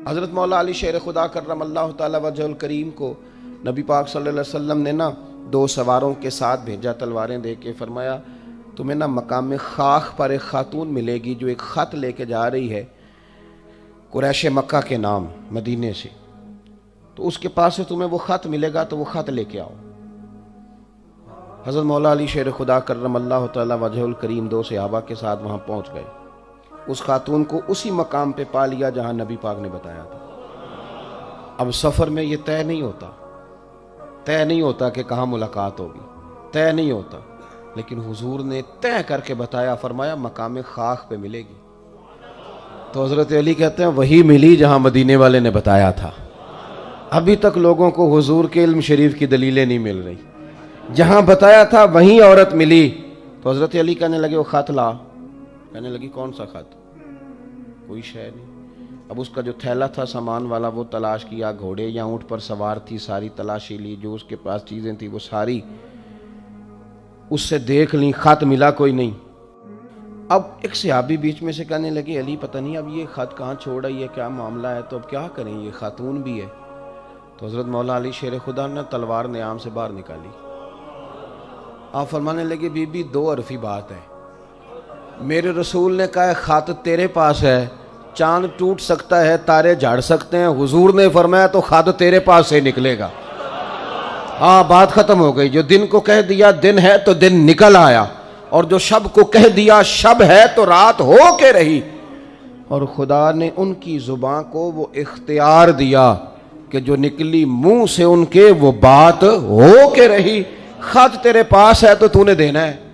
हज़रत मौला अली शेर खुदा करमल्लाहु तआला वजहुल करीम को नबी पाक सल्लल्लाहु अलैहि वसल्लम ने ना 2 सवारों के साथ भेजा, तलवारें दे के फरमाया तुम्हें ना मकाम खाख पर एक खातून मिलेगी जो एक ख़त लेके जा रही है कुरैश मक्का के नाम मदीने से, तो उसके पास से तुम्हें वो ख़त मिलेगा, तो वो ख़त लेके आओ। हज़रत मौला अली शेर खुदा करमल्लाहु तआला वजहुल करीम 2 सहाबा के साथ वहाँ पहुँच गए। उस खातून को उसी मकाम पे पा लिया जहाँ नबी पाक ने बताया था। अब सफ़र में ये तय नहीं होता कि कहाँ मुलाकात होगी, तय नहीं होता, लेकिन हुजूर ने तय करके बताया, फरमाया मकाम खाख पे मिलेगी। तो हज़रत अली कहते हैं वही मिली जहाँ मदीने वाले ने बताया था। अभी तक लोगों को हुजूर के इल्म शरीफ की दलीलें नहीं मिल रही, जहाँ बताया था वहीं औरत मिली। तो हज़रत अली कहने लगे वो ख़त ला। कहने लगी कौन सा ख़त? कोई शय नहीं। अब उसका जो थैला था सामान वाला वो तलाश किया, घोड़े या ऊँट पर सवार थी, सारी तलाशी ली, जो उसके पास चीज़ें थी वो सारी उससे देख ली, ख़त मिला कोई नहीं। अब एक सहाबी बीच में से कहने लगे अली पता नहीं अब ये ख़त कहाँ छोड़ आई है, क्या मामला है, तो अब क्या करें, ये खातून भी है। तो हज़रत मौला अली शेर खुदा ने तलवार नियाम से बाहर निकाली। आप फरमाने लगे बीबी 2 हरफी बात है, मेरे रसूल ने कहा ख़त तेरे पास है, चांद टूट सकता है, तारे झाड़ सकते हैं, हुजूर ने फरमाया तो ख़त तेरे पास से निकलेगा। हाँ, बात ख़त्म हो गई। जो दिन को कह दिया दिन है तो दिन निकल आया, और जो शब को कह दिया शब है तो रात हो के रही। और खुदा ने उनकी ज़ुबान को वो इख्तियार दिया कि जो निकली मुंह से उनके वो बात हो के रही। ख़त तेरे पास है तो तूने देना है।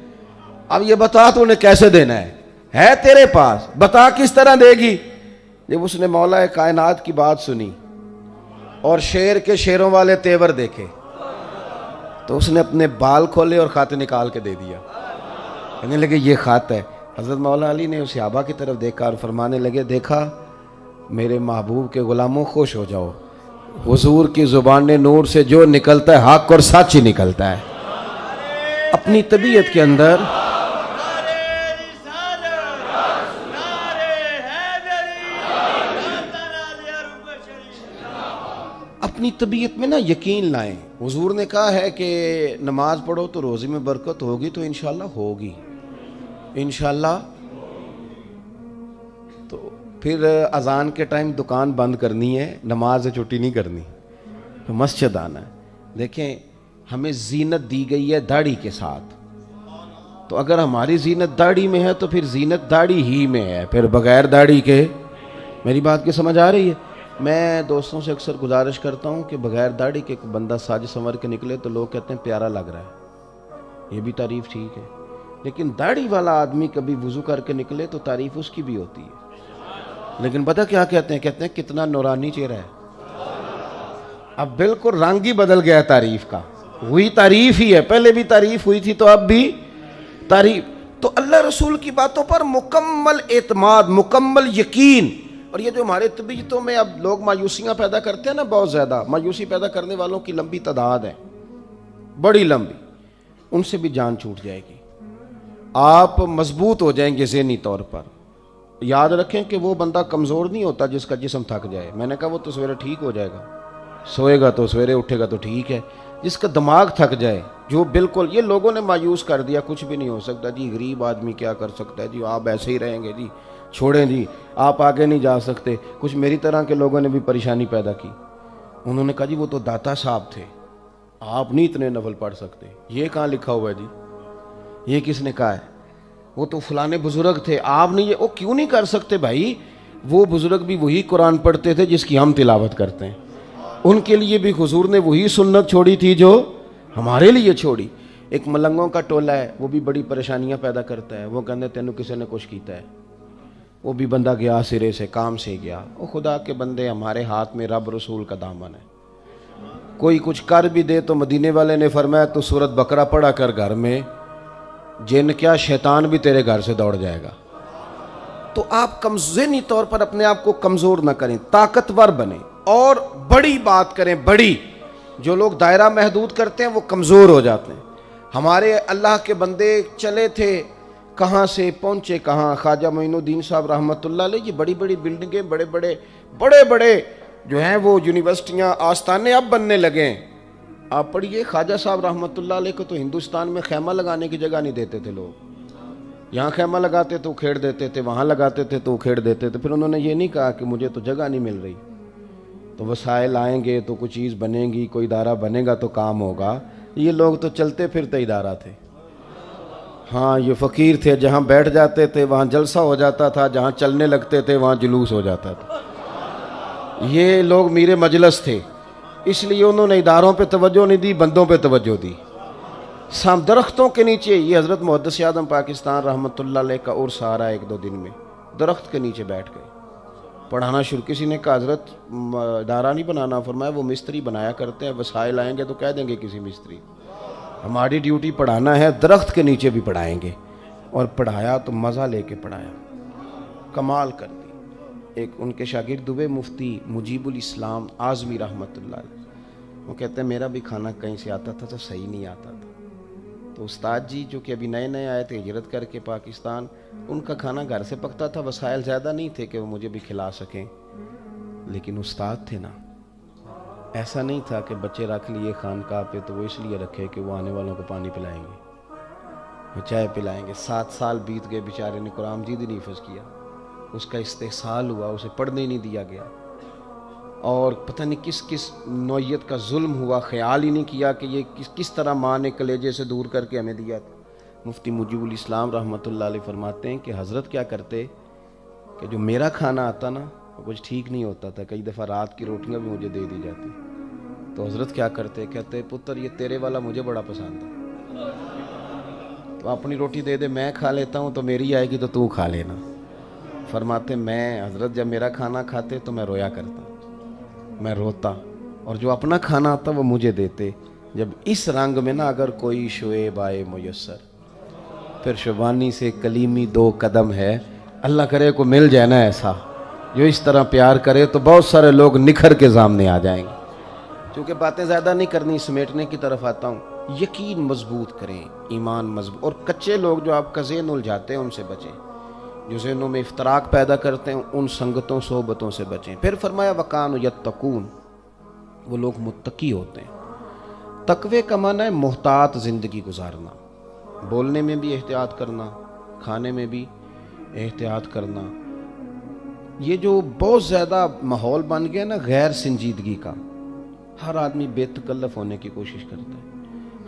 अब ये बता तूने कैसे देना है तेरे पास, बता किस तरह देगी। जब उसने मौला कायनात की बात सुनी और शेर के शेरों वाले तेवर देखे तो उसने अपने बाल खोले और ख़त निकाल के दे दिया। कहने लगे ये ख़त है। हज़रत मौला अली ने उस सहाबा की तरफ देखा और फरमाने लगे देखा मेरे महबूब के ग़ुलामों खुश हो जाओ, हुजूर की ज़ुबान नूर से जो निकलता है हक़ और सच ही निकलता है। अपनी तबीयत के अंदर अपनी तबीयत में ना यकीन लाएं। हुजूर ने कहा है कि नमाज पढ़ो तो रोज़ी में बरकत होगी, तो इंशाल्लाह होगी, इंशाल्लाह। तो फिर अजान के टाइम दुकान बंद करनी है, नमाज से छुट्टी नहीं करनी, तो मस्जिद आना है। देखें हमें जीनत दी गई है दाढ़ी के साथ, तो अगर हमारी जीनत दाढ़ी में है तो फिर जीनत दाढ़ी ही में है, फिर बगैर दाढ़ी के। मेरी बात की समझ आ रही है? मैं दोस्तों से अक्सर गुजारिश करता हूँ कि बगैर दाढ़ी के बंदा साज संवर के निकले तो लोग कहते हैं प्यारा लग रहा है, ये भी तारीफ़ ठीक है, लेकिन दाढ़ी वाला आदमी कभी वुज़ू करके निकले तो तारीफ़ उसकी भी होती है। लेकिन पता क्या कहते हैं? कहते हैं कितना नूरानी चेहरा है। अब बिल्कुल रंग ही बदल गया तारीफ़ का, हुई तारीफ़ ही है, पहले भी तारीफ़ हुई थी तो अब भी तारीफ़। तो अल्लाह रसूल की बातों पर मुकम्मल एतमाद, मुकम्मल यकीन। और ये जो हमारे तबीयतों में अब लोग मायूसियाँ पैदा करते हैं ना, बहुत ज़्यादा मायूसी पैदा करने वालों की लंबी तादाद है, बड़ी लंबी, उनसे भी जान छूट जाएगी। आप मजबूत हो जाएंगे ज़हनी तौर पर। याद रखें कि वो बंदा कमज़ोर नहीं होता जिसका जिस्म थक जाए। मैंने कहा वो तो सवेरे ठीक हो जाएगा, सोएगा तो सवेरे उठेगा तो ठीक है। जिसका दिमाग थक जाए, जो बिल्कुल ये लोगों ने मायूस कर दिया, कुछ भी नहीं हो सकता जी, गरीब आदमी क्या कर सकता है जी, आप ऐसे ही रहेंगे जी, छोड़ें जी, आप आगे नहीं जा सकते। कुछ मेरी तरह के लोगों ने भी परेशानी पैदा की। उन्होंने कहा जी वो तो दाता साहब थे, आप नहीं इतने नफल पढ़ सकते। ये कहाँ लिखा हुआ है जी, ये किसने कहा है? वो तो फलाने बुजुर्ग थे, आप नहीं, वो क्यों नहीं कर सकते भाई? वो बुजुर्ग भी वही कुरान पढ़ते थे जिसकी हम तिलावत करते हैं, उनके लिए भी हुजूर ने वही सुन्नत छोड़ी थी जो हमारे लिए छोड़ी। एक मलंगों का टोला है, वो भी बड़ी परेशानियां पैदा करता है। वो कहते तेनू किसी ने कुछ कीता है, वो भी बंदा गया सिरे से, काम से गया। वो खुदा के बंदे, हमारे हाथ में रब रसूल का दामन है, कोई कुछ कर भी दे तो मदीने वाले ने फरमाया तो सूरत बकरा पढ़ा कर घर में, जिन क्या शैतान भी तेरे घर से दौड़ जाएगा। तो आप ज़हनी तौर पर अपने आप को कमज़ोर ना करें, ताकतवर बने और बड़ी बात करें, बड़ी। जो लोग दायरा महदूद करते हैं वो कमज़ोर हो जाते हैं। हमारे अल्लाह के बंदे चले थे कहाँ से पहुँचे कहाँ। ख्वाजा मोइनुद्दीन साहब रहमतुल्लाह अलैह, ये बड़ी बड़ी बिल्डिंगें, बड़े बड़े जो हैं वो यूनिवर्सिटियाँ, आस्थाने अब बनने लगे हैं। आप पढ़िए, ख्वाजा साहब रहमतुल्लाह अलैह को तो हिंदुस्तान में खैमा लगाने की जगह नहीं देते थे लोग। यहाँ खैमा लगाते तो उखेड़ देते थे, वहाँ लगाते थे तो उखेड़ देते थे। फिर उन्होंने ये नहीं कहा कि मुझे तो जगह नहीं मिल रही, तो वसाइल आएंगे तो कोई चीज़ बनेगी, कोई इदारा बनेगा तो काम होगा। ये लोग तो चलते फिरते इदारा थे। हाँ, ये फ़कीर थे, जहाँ बैठ जाते थे वहाँ जलसा हो जाता था, जहाँ चलने लगते थे वहाँ जुलूस हो जाता था। ये लोग मीरे मजलस थे, इसलिए उन्होंने इदारों पे तवज्जो नहीं दी, बंदों पे तवज्जो दी। साम दरख्तों के नीचे, ये हज़रत मुहद्दिस आज़म पाकिस्तान रहमतुल्लाह अलैह का उर्स आ रहा है 1-2 दिन में, दरख्त के नीचे बैठ गए पढ़ाना शुरू। किसी ने कहा हज़रत इदारा नहीं बनाना, फरमाया वो मिस्त्री बनाया करते हैं, वसाइल आएंगे तो कह देंगे किसी मिस्त्री, हमारी ड्यूटी पढ़ाना है, दरख्त के नीचे भी पढ़ाएंगे। और पढ़ाया तो मज़ा लेके पढ़ाया, कमाल कर दी। एक उनके शागिर्द हुए मुफ्ती मुजीबुल इस्लाम आज़मी रहमतुल्लाह अलैह, वो कहते हैं मेरा भी खाना कहीं से आता था तो सही नहीं आता था। तो उस्ताद जी जो कि अभी नए नए आए थे हिजरत करके पाकिस्तान, उनका खाना घर से पकता था, वसाइल ज़्यादा नहीं थे कि वो मुझे भी खिला सकें, लेकिन उस्ताद थे ना। ऐसा नहीं था कि बच्चे रख लिए खानकाह पे तो वो इसलिए रखे कि वो आने वालों को पानी पिलाएंगे, वो चाय पिलाएंगे। 7 साल बीत गए, बेचारे ने कुरान मजीद ही नहीं हिफ्ज़ किया, उसका इस्तेहसाल हुआ, उसे पढ़ने ही नहीं दिया गया। और पता नहीं किस किस नौइयत का जुल्म हुआ, ख्याल ही नहीं किया कि ये किस तरह माँ ने कलेजे से दूर करके हमें दिया था। मुफ्ती मुजीबुल इस्लाम रहमतुल्लाह अलैह फरमाते हैं कि हज़रत क्या करते कि जो मेरा खाना आता ना वो कुछ ठीक नहीं होता था, कई दफ़ा रात की रोटियां भी मुझे दे दी जाती, तो हज़रत क्या करते, कहते पुत्र ये तेरे वाला मुझे बड़ा पसंद है, तो अपनी रोटी दे दे, मैं खा लेता हूँ, तो मेरी आएगी तो तू खा लेना। फरमाते मैं हज़रत जब मेरा खाना खाते तो मैं रोया करता, मैं रोता, और जो अपना खाना आता वो मुझे देते। जब इस रंग में ना अगर कोई शुएब आए मुयस्सर, फिर शुबानी से कलीमी 2 कदम है, अल्लाह करे को मिल जाए ना ऐसा जो इस तरह प्यार करे, तो बहुत सारे लोग निखर के सामने आ जाएंगे। क्योंकि बातें ज़्यादा नहीं करनी, समेटने की तरफ आता हूँ। यकीन मजबूत करें, ईमान मजबूत, और कच्चे लोग जो आपका ज़हन उलझाते हैं उनसे बचें, जो ज़हनों में इफ्तराक पैदा करते हैं उन संगतों सोहबतों से बचें। फिर फरमाया वकान यत्तकून, वो लोग मुत्तकी होते हैं। तकवे का माना है मोहतात ज़िंदगी गुजारना, बोलने में भी एहतियात करना, खाने में भी एहतियात करना। ये जो बहुत ज़्यादा माहौल बन गया ना गैर संजीदगी का, हर आदमी बेतकल्लफ होने की कोशिश करता है,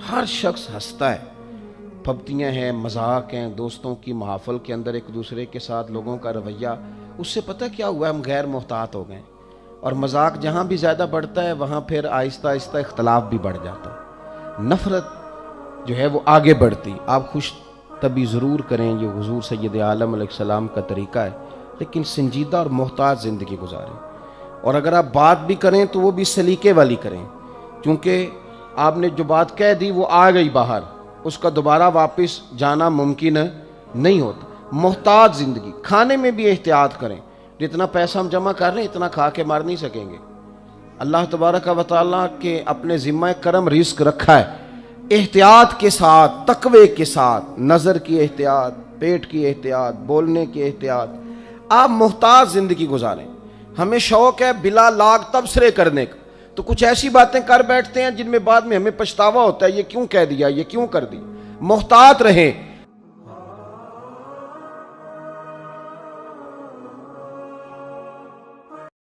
हर शख्स हंसता है, फब्तियाँ हैं, मजाक हैं, दोस्तों की महफिल के अंदर एक दूसरे के साथ लोगों का रवैया, उससे पता क्या हुआ, हम गैर मोहतात हो गए। और मजाक जहाँ भी ज़्यादा बढ़ता है वहाँ फिर आहिस्ता आहिस्ता इख्तलाफ भी बढ़ जाता है, नफ़रत जो है वो आगे बढ़ती। आप खुश तभी ज़रूर करें, ये हुज़ूर सैयद आलम अलैहिस्सलाम का तरीका है, लेकिन संजीदा और मोहताज ज़िंदगी गुजारें। और अगर आप बात भी करें तो वो भी सलीके वाली करें, क्योंकि आपने जो बात कह दी वो आ गई बाहर, उसका दोबारा वापस जाना मुमकिन नहीं होता। मोहताज ज़िंदगी, खाने में भी एहतियात करें, जितना पैसा हम जमा कर रहे हैं इतना खा के मार नहीं सकेंगे। अल्लाह तबारक व तआला के अपने ज़िम्मा करम रिस्क रखा है, एहतियात के साथ, तकवे के साथ, नज़र की एहतियात, पेट की एहतियात, बोलने की एहतियात, आप मोहताज ज़िंदगी गुजारें। हमें शौक़ है बिला लाग तबसरे करने का, तो कुछ ऐसी बातें कर बैठते हैं जिनमें बाद में हमें पछतावा होता है, ये क्यों कह दिया, ये क्यों कर दी। मोहतात रहें,